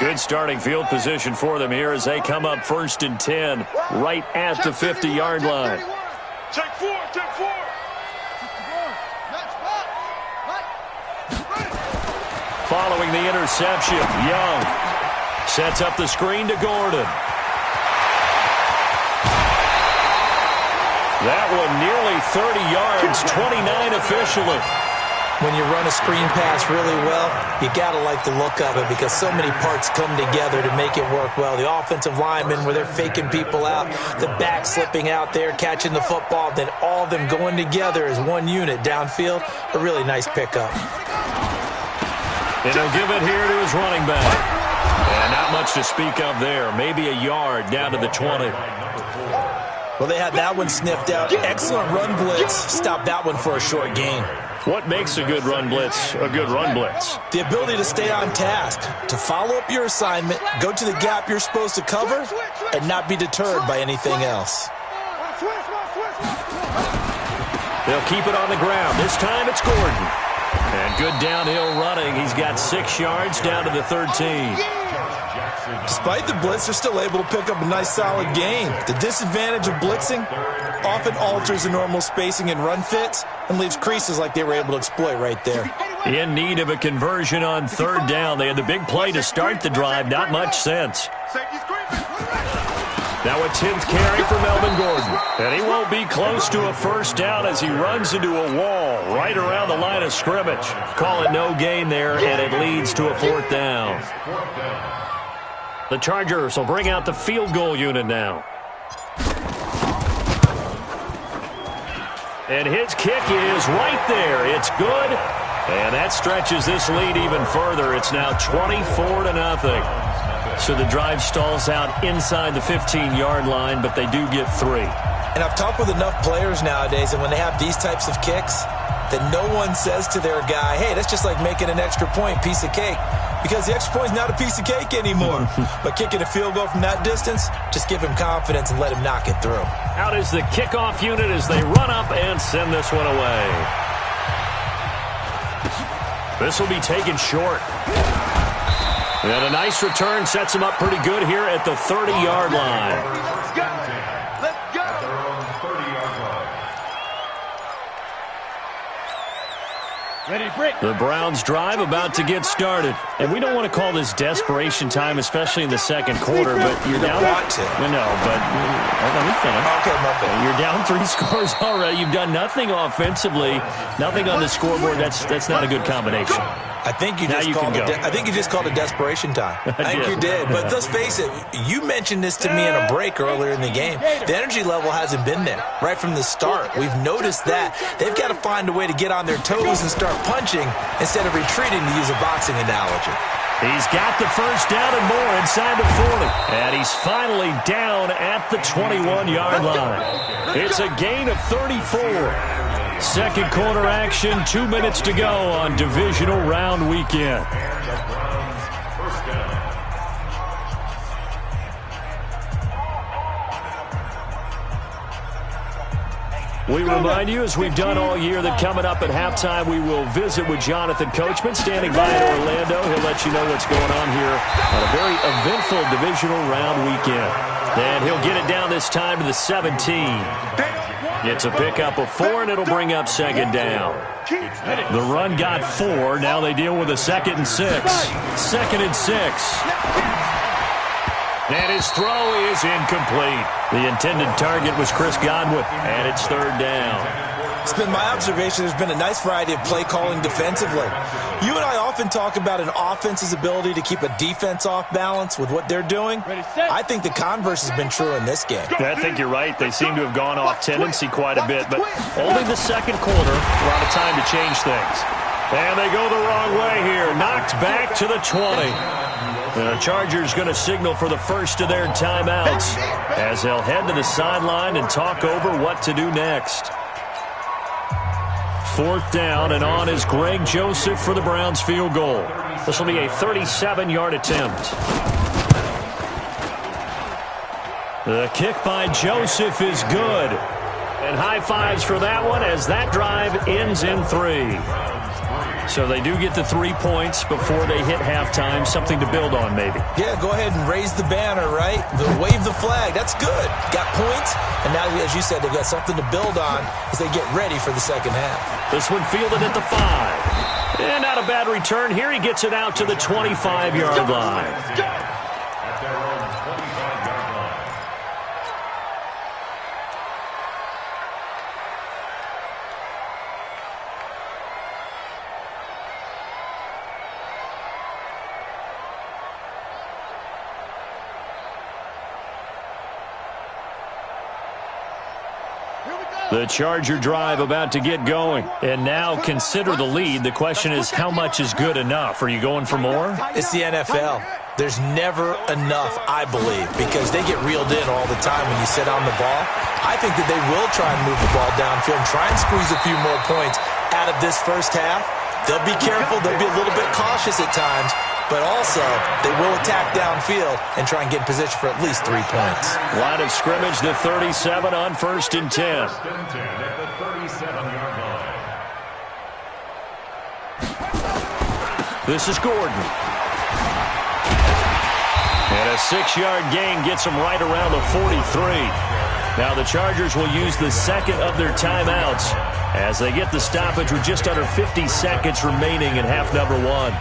Good starting field position for them here as they come up 1st and 10 right at the 50-yard line. Take four. Following the interception, Young sets up the screen to Gordon. That one nearly 30 yards, 29 officially. When you run a screen pass really well, you got to like the look of it because so many parts come together to make it work well. The offensive linemen, where they're faking people out, the back slipping out there, catching the football, then all of them going together as one unit downfield. A really nice pickup. And he'll give it here to his running back. And not much to speak of there. Maybe a yard down to the 20. Well, they had that one sniffed out. Excellent run blitz. Stop that one for a short gain. What makes a good run blitz a good run blitz? The ability to stay on task, to follow up your assignment, go to the gap you're supposed to cover, and not be deterred by anything else. They'll keep it on the ground. This time it's Gordon. And good downhill running. He's got 6 yards down to the 13. Despite the blitz, they're still able to pick up a nice solid gain. The disadvantage of blitzing often alters the normal spacing and run fits and leaves creases like they were able to exploit right there. In need of a conversion on 3rd down. They had the big play to start the drive. Not much sense. Now a 10th carry for Melvin Gordon. And he won't be close to a 1st down as he runs into a wall right around the line of scrimmage. Call it no gain there, and it leads to a 4th down. The Chargers will bring out the field goal unit now. And his kick is right there. It's good. And that stretches this lead even further. It's now 24-0. So the drive stalls out inside the 15-yard line, but they do get 3. And I've talked with enough players nowadays, and when they have these types of kicks, that no one says to their guy, hey, that's just like making an extra point, piece of cake. Because the extra point is not a piece of cake anymore. But kicking a field goal from that distance, just give him confidence and let him knock it through. Out is the kickoff unit as they run up and send this one away. This will be taken short. And a nice return sets him up pretty good here at the 30-yard line. Let's go. The Browns drive about to get started. And we don't want to call this desperation time, especially in the 2nd quarter, but you're down. No, but let me finish. Okay, my bad. You're down 3 scores already. You've done nothing offensively, nothing on the scoreboard. That's not a good combination. I think you just called it desperation time. I think you did. But let's face it, you mentioned this to me in a break earlier in the game. The energy level hasn't been there right from the start. We've noticed that. They've got to find a way to get on their toes and start punching instead of retreating, to use a boxing analogy. He's got the 1st down and more inside the 40. And he's finally down at the 21-yard line. It's a gain of 34. 2nd quarter action, 2 minutes to go on divisional round weekend. We remind you, as we've done all year, that coming up at halftime, we will visit with Jonathan Coachman, standing by in Orlando. He'll let you know what's going on here on a very eventful divisional round weekend. And he'll get it down this time to the 17. It's a pickup of 4, and it'll bring up 2nd down. The run got 4. Now they deal with a 2nd and 6. 2nd and 6. And his throw is incomplete. The intended target was Chris Godwin, and it's 3rd down. It's been my observation there's been a nice variety of play calling defensively. You and I often talk about an offense's ability to keep a defense off balance with what they're doing. I think the converse has been true in this game. I think you're right. They seem to have gone off tendency quite a bit, but only the 2nd quarter, a lot of time to change things. And they go the wrong way here. Knocked back to the 20. The Chargers going to signal for the first of their timeouts as they'll head to the sideline and talk over what to do next. 4th down, and on is Greg Joseph for the Browns field goal. This will be a 37-yard attempt. The kick by Joseph is good. And high fives for that one as that drive ends in 3. So they do get the 3 points before they hit halftime, something to build on maybe. Yeah, go ahead and raise the banner, right? Wave the flag. That's good. Got points, and now, as you said, they've got something to build on as they get ready for the second half. This one fielded at the 5. And not a bad return here. He gets it out to the 25-yard line. The Charger drive about to get going. And now consider the lead. The question is, how much is good enough? Are you going for more? It's the NFL. There's never enough, I believe, because they get reeled in all the time when you sit on the ball. I think that they will try and move the ball downfield and try and squeeze a few more points out of this first half. They'll be careful. They'll be a little bit cautious at times. But also, they will attack downfield and try and get in position for at least 3 points. Line of scrimmage, the 37 on 1st and 10. This is Gordon. And a 6-yard gain gets them right around the 43. Now the Chargers will use the second of their timeouts as they get the stoppage with just under 50 seconds remaining in half number 1.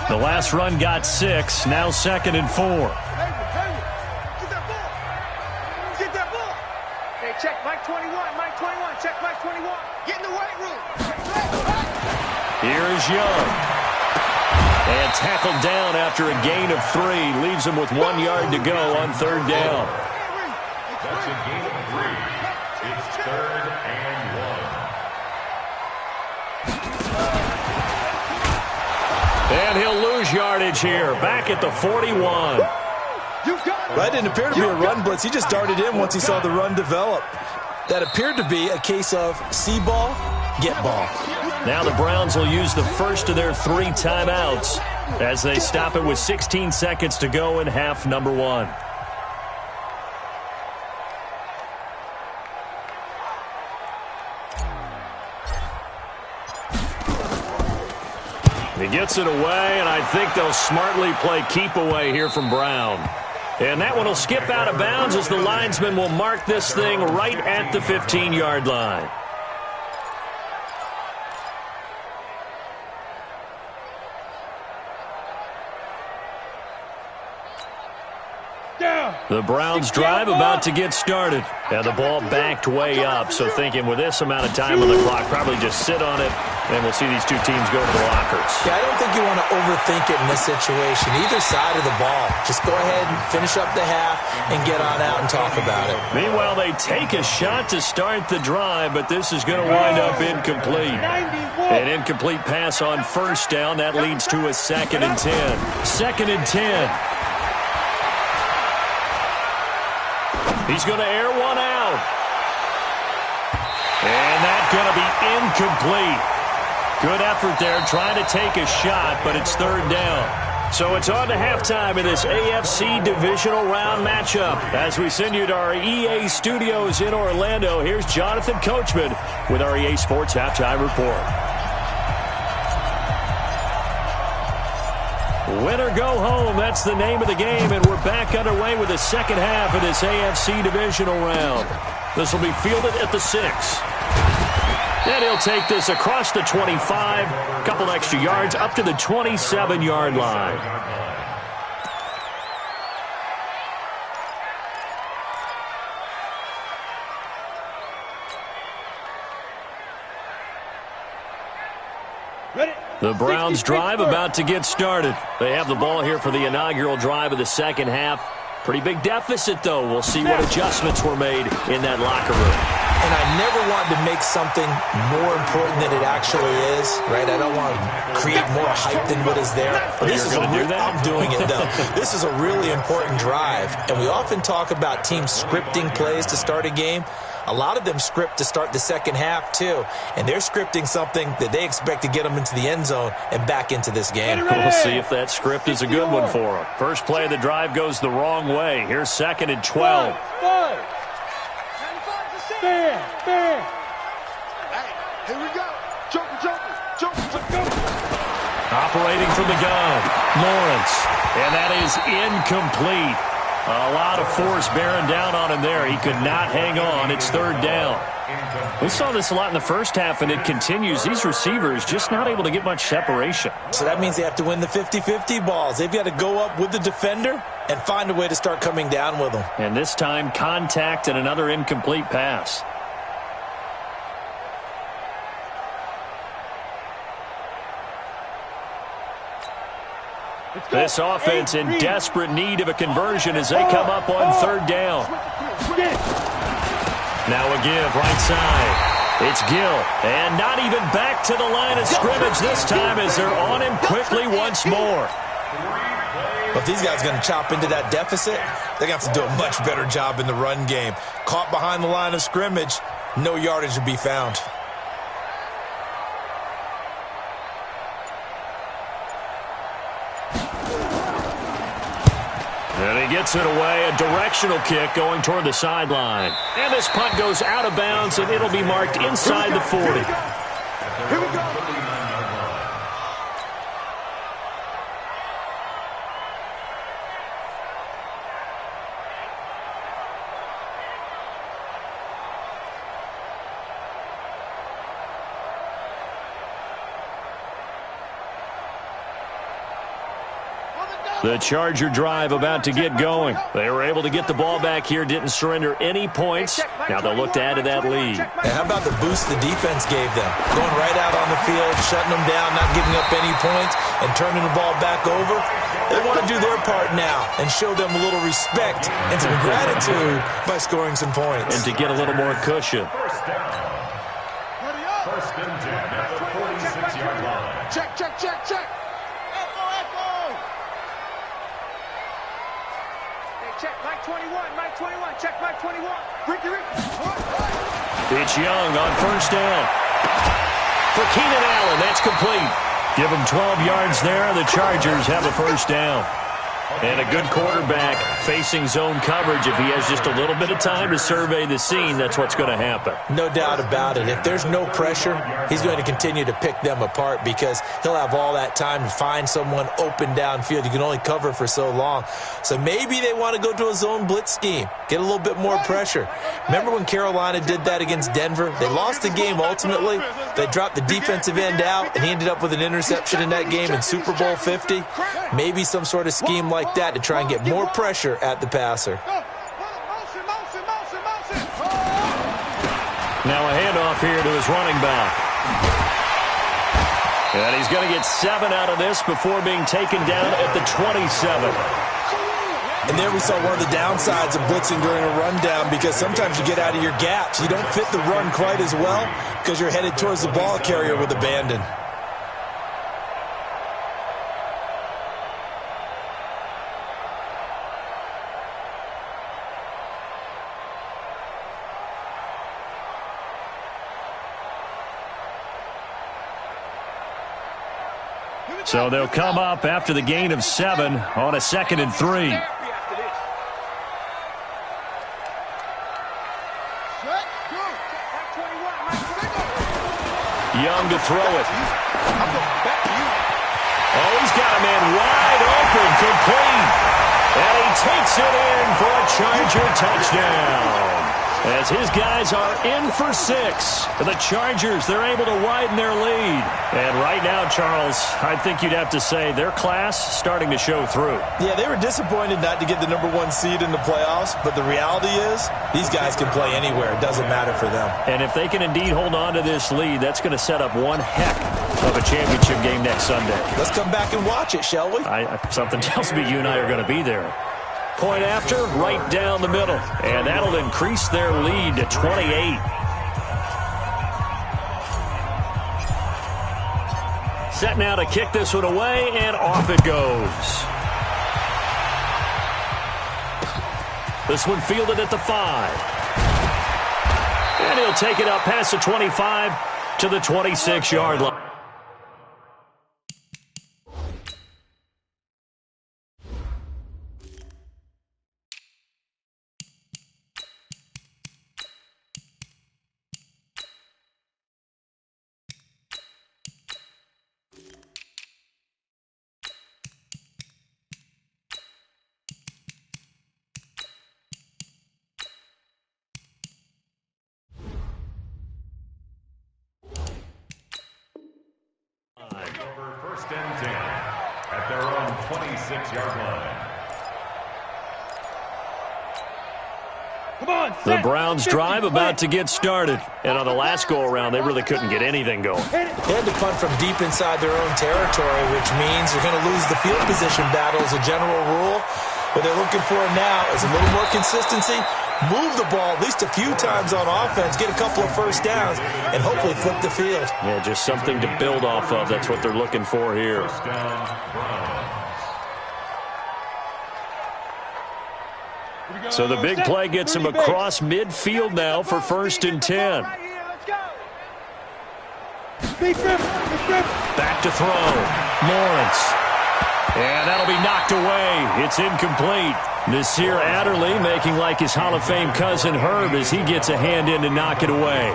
The last run got 6, now 2nd and 4. Get that ball. Hey, check Mike 21, Mike 21, check Mike 21. Get in the weight room. Here is Young. And tackled down after a gain of 3. Leaves him with 1 yard to go on 3rd down. That's a gain of 3. It's 3rd and 1. And he'll lose yardage here. Back at the 41. That didn't appear to be a run blitz. He just darted in once he saw the run develop. That appeared to be a case of see ball, get ball. Now the Browns will use the first of their 3 timeouts as they stop it with 16 seconds to go in half number 1. He gets it away, and I think they'll smartly play keep away here from Brown. And that one will skip out of bounds as the linesman will mark this thing right at the 15-yard line. The Browns drive about to get started. And the ball backed way up. So thinking with this amount of time on the clock, probably just sit on it, and we'll see these two teams go to the lockers. Yeah, I don't think you want to overthink it in this situation. Either side of the ball. Just go ahead and finish up the half and get on out and talk about it. Meanwhile, they take a shot to start the drive, but this is going to wind up incomplete. An incomplete pass on 1st down. That leads to a 2nd and 10. 2nd and 10. He's going to air one out. And that's going to be incomplete. Good effort there trying to take a shot, but it's 3rd down. So it's on to halftime in this AFC divisional round matchup. As we send you to our EA studios in Orlando, here's Jonathan Coachman with our EA Sports Halftime Report. Win or go home, that's the name of the game, and we're back underway with the second half of this AFC divisional round. This will be fielded at the 6. And he'll take this across the 25, a couple extra yards, up to the 27-yard line. The Browns drive about to get started. They have the ball here for the inaugural drive of the second half. Pretty big deficit, though. We'll see what adjustments were made in that locker room. And I never want to make something more important than it actually is, right? I don't want to create more hype than what is there. But this is I'm doing it, though. This is a really important drive. And we often talk about teams scripting plays to start a game. A lot of them script to start the second half, too. And they're scripting something that they expect to get them into the end zone and back into this game. We'll see if that script is a good one for them. First play of the drive goes the wrong way. Here's 2nd and 12. Here we go. Joker. Operating from the gun, Lawrence. And that is incomplete. A lot of force bearing down on him there. He could not hang on. It's third down. We saw this a lot in the first half, and it continues. These receivers just not able to get much separation. So that means they have to win the 50-50 balls. They've got to go up with the defender and find a way to start coming down with them. And this time, contact and another incomplete pass. This offense in desperate need of a conversion as they come up on third down. Now a give right side. It's Gill. And not even back to the line of scrimmage this time as they're on him quickly once more. But these guys are going to chop into that deficit. They're going to have to do a much better job in the run game. Caught behind the line of scrimmage, no yardage to be found. And he gets it away, a directional kick going toward the sideline. And this punt goes out of bounds, and it'll be marked inside the 40. Here we go. The Charger drive about to get going. They were able to get the ball back here, didn't surrender any points. Now they'll look to add to that lead. And how about the boost the defense gave them? Going right out on the field, shutting them down, not giving up any points, and turning the ball back over. They want to do their part now and show them a little respect and some gratitude by scoring some points. And to get a little more cushion. First and 10 at the 46-yard line. Check. Check, Mike 21. Check, Mike 21. Ricky. It's Young on first down. For Keenan Allen, that's complete. Give him 12 yards there. The Chargers have a first down. And a good quarterback facing zone coverage. If he has just a little bit of time to survey the scene, that's what's going to happen. No doubt about it. If there's no pressure, he's going to continue to pick them apart because he'll have all that time to find someone open downfield. You can only cover for so long. So maybe they want to go to a zone blitz scheme, get a little bit more pressure. Remember when Carolina did that against Denver? They lost the game ultimately. They dropped the defensive end out, and he ended up with an interception in that game in Super Bowl 50. Maybe some sort of scheme like that to try and get more pressure at the passer. Now a handoff here to his running back. And he's going to get 7 out of this before being taken down at the 27. And there we saw one of the downsides of blitzing during a rundown because sometimes you get out of your gaps. You don't fit the run quite as well because you're headed towards the ball carrier with abandon. So they'll come up after the gain of 7 on a 2nd and 3. Young to throw it. Oh, he's got a man wide open, complete. And he takes it in for a Charger touchdown. As his guys are in for 6. The Chargers, they're able to widen their lead. And right now, Charles, I think you'd have to say their class starting to show through. Yeah, they were disappointed not to get the #1 seed in the playoffs, but the reality is these guys can play anywhere. It doesn't matter for them. And if they can indeed hold on to this lead, that's going to set up one heck of a championship game next Sunday. Let's come back and watch it, shall we? Something tells me you and I are going to be there. Point after, right down the middle. And that'll increase their lead to 28. Set now to kick this one away, and off it goes. This one fielded at the 5. And he'll take it up past the 25 to the 26-yard line. and 10 at their own 26-yard line. The Browns drive about to get started. And on the last go-around, they really couldn't get anything going. They had to punt from deep inside their own territory, which means you're going to lose the field position battle as a general rule. What they're looking for now is a little more consistency, move the ball at least a few times on offense, get a couple of first downs, and hopefully flip the field. Yeah, just something to build off of. That's what they're looking for here. First down, Browns. So the big play gets him across midfield now for 1st and 10. Back to throw. Lawrence. And that'll be knocked away. It's incomplete. Nasir Adderley making like his Hall of Fame cousin Herb as he gets a hand in to knock it away.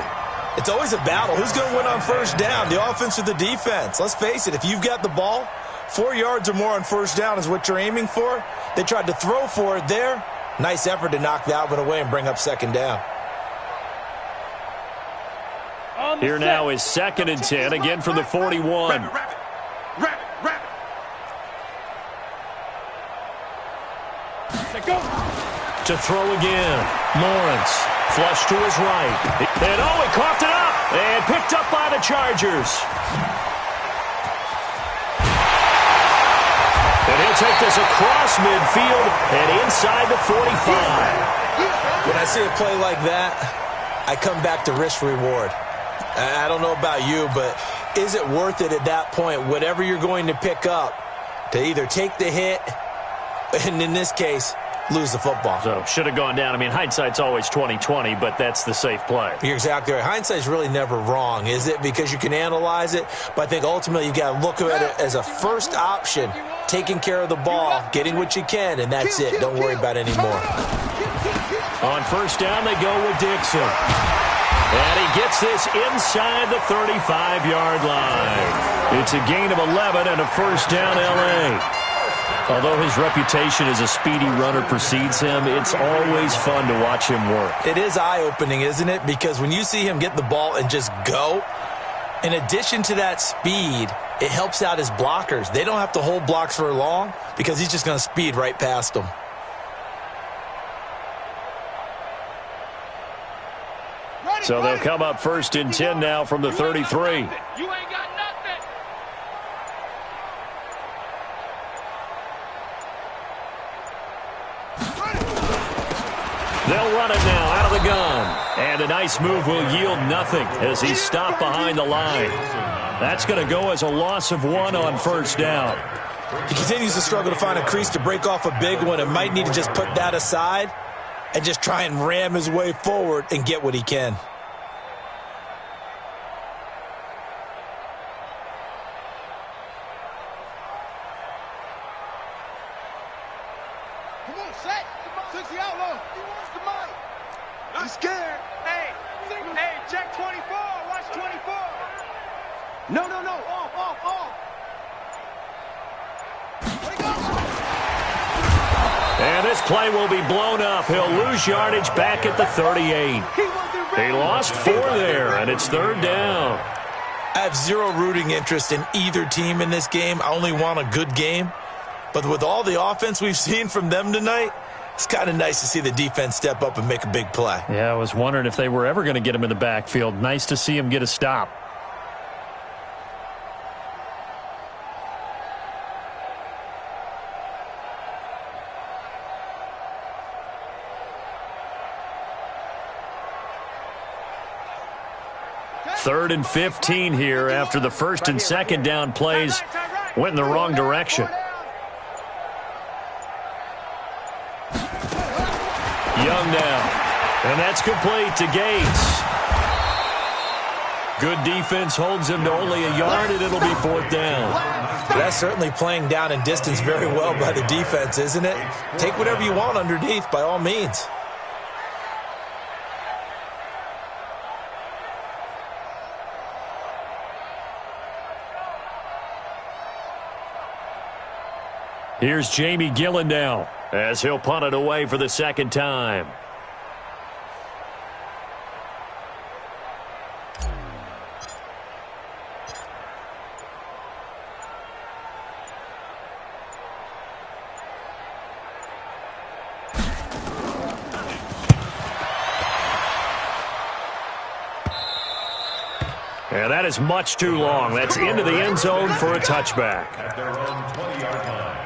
It's always a battle. Who's going to win on first down, the offense or the defense? Let's face it, if you've got the ball, 4 yards or more on first down is what you're aiming for. They tried to throw for it there. Nice effort to knock that one away and bring up 2nd down. Here now is 2nd and 10, again from the 41. To throw again. Lawrence. Flush to his right. And he coughed it up. And picked up by the Chargers. And he'll take this across midfield and inside the 45. When I see a play like that, I come back to risk reward. I don't know about you, but is it worth it at that point, whatever you're going to pick up, to either take the hit, and in this case, lose the football? So, should have gone down. I mean, hindsight's always 20/20, but that's the safe play. You're exactly right. Hindsight's really never wrong, is it? Because you can analyze it, but I think ultimately you got to look at it as a first option, taking care of the ball, getting what you can, and that's it. Don't worry about it anymore. On first down, they go with Dixon. And he gets this inside the 35-yard line. It's a gain of 11 and a first down, L.A. Although his reputation as a speedy runner precedes him, it's always fun to watch him work. It is eye-opening, isn't it? Because when you see him get the ball and just go, in addition to that speed, it helps out his blockers. They don't have to hold blocks for long because he's just going to speed right past them. So they'll come up 1st and 10 now from the 33. You ain't got nothing. They'll run it now out of the gun. And a nice move will yield nothing as he's stopped behind the line. That's going to go as a loss of 1 on first down. He continues to struggle to find a crease to break off a big one and might need to just put that aside and just try and ram his way forward and get what he can. Come on, set. 60 outlaw. Come on. I'm scared. Hey, check 24. Watch 24. No. Off. And this play will be blown up. He'll lose yardage back at the 38. He lost 4 there, and it's 3rd down. I have zero rooting interest in either team in this game. I only want a good game. But with all the offense we've seen from them tonight, it's kind of nice to see the defense step up and make a big play. Yeah, I was wondering if they were ever going to get him in the backfield. Nice to see him get a stop. Third and 15 here after the 1st and 2nd down plays went in the wrong direction. Young now. And that's complete to Gates. Good defense holds him to only a yard, and it'll be 4th down. That's certainly playing down in distance very well by the defense, isn't it? Take whatever you want underneath, by all means. Here's Jamie Gillen now as he'll punt it away for the 2nd time. is much too long. That's into the end zone for a touchback. At their own 20-yard line.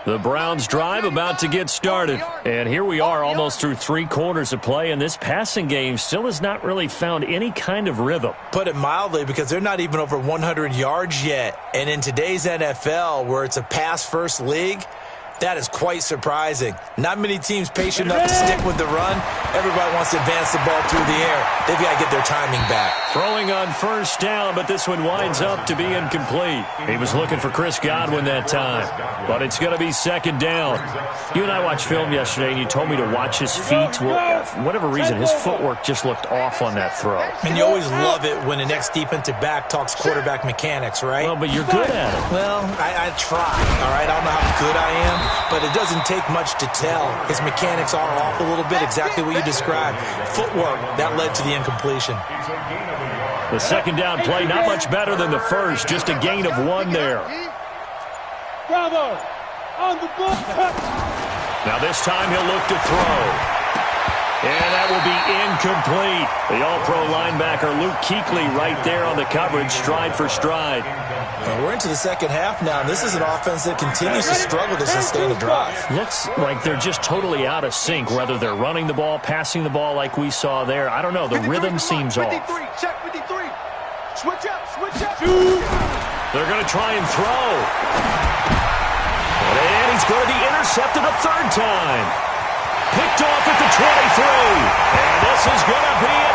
The Browns drive about to get started. And here we are almost through 3 quarters of play, and this passing game still has not really found any kind of rhythm. Put it mildly, because they're not even over 100 yards yet. And in today's NFL, where it's a pass-first league, that is quite surprising. Not many teams patient enough to stick with the run. Everybody wants to advance the ball through the air. They've got to get their timing back. Throwing on first down, but this one winds up to be incomplete. He was looking for Chris Godwin that time, but it's going to be second down. You and I watched film yesterday, and you told me to watch his feet. Well, for whatever reason, his footwork just looked off on that throw. And you always love it when the next defensive back talks quarterback mechanics, right? Well, but you're good at it. Well, I try, all right? I don't know how good I am, but it doesn't take much to tell. His mechanics are off a little bit, exactly what you described. Footwork, that led to the incompletion. The second down play, not much better than the first, just a gain of 1 there. Bravo! On the ball. Now this time he'll look to throw. And that will be incomplete. The all-pro linebacker Luke Kuechly right there on the coverage, stride for stride. Well, we're into the second half now. This is an offense that continues to struggle to sustain a drive. Looks like they're just totally out of sync, whether they're running the ball, passing the ball like we saw there. I don't know. The rhythm seems off. 53, check 53. Switch up, switch up. They're going to try and throw. And he's going to be intercepted a third time. Picked off at the 23. And this is going to be a